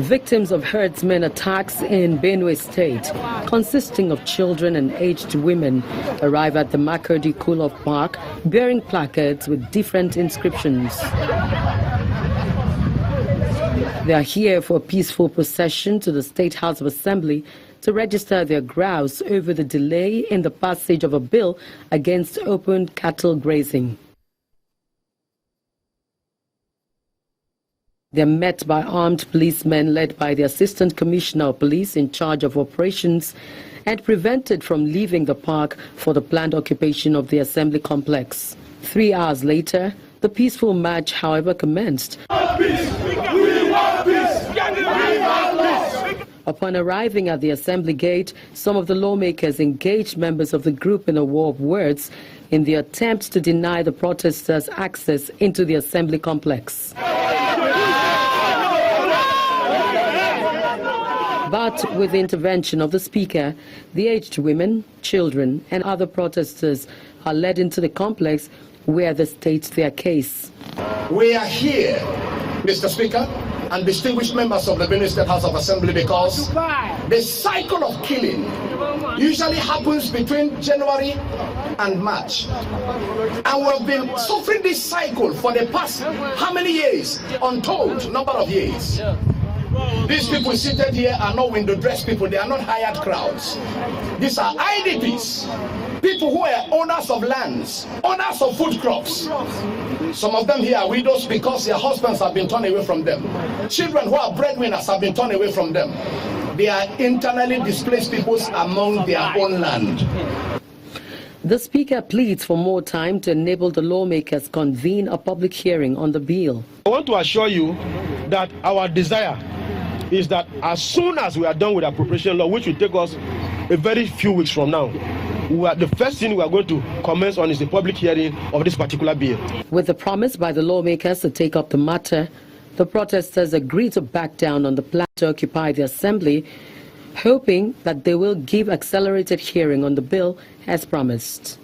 Victims of herdsmen attacks in Benue State, consisting of children and aged women, arrive at the Makurdi Cool-Off Park bearing placards with different inscriptions. They are here for a peaceful procession to the State House of Assembly to register their grouse over the delay in the passage of a bill against open cattle grazing. They are met by armed policemen led by the Assistant Commissioner of Police in charge of operations and prevented from leaving the park for the planned occupation of the assembly complex. 3 hours later, the peaceful march, however, commenced. Upon arriving at the assembly gate, some of the lawmakers engaged members of the group in a war of words in the attempt to deny the protesters access into the assembly complex. But with the intervention of the speaker, the aged women, children and other protesters are led into the complex where they state their case. We are here, Mr. Speaker, and distinguished members of the Benue State House of Assembly, because the cycle of killing usually happens between January and March. And we've been suffering this cycle for the past how many years? Untold number of years. These people seated here are not window dress people, they are not hired crowds. These are IDPs, people who are owners of lands, owners of food crops. Some of them here are widows because their husbands have been torn away from them. Children who are breadwinners have been torn away from them. They are internally displaced peoples among their own land. The Speaker pleads for more time to enable the lawmakers convene a public hearing on the bill. I want to assure you that our desire is that as soon as we are done with appropriation law, which will take us a very few weeks from now, the first thing we are going to commence on is the public hearing of this particular bill. With the promise by the lawmakers to take up the matter, the protesters agreed to back down on the plan to occupy the assembly, hoping that they will give accelerated hearing on the bill as promised.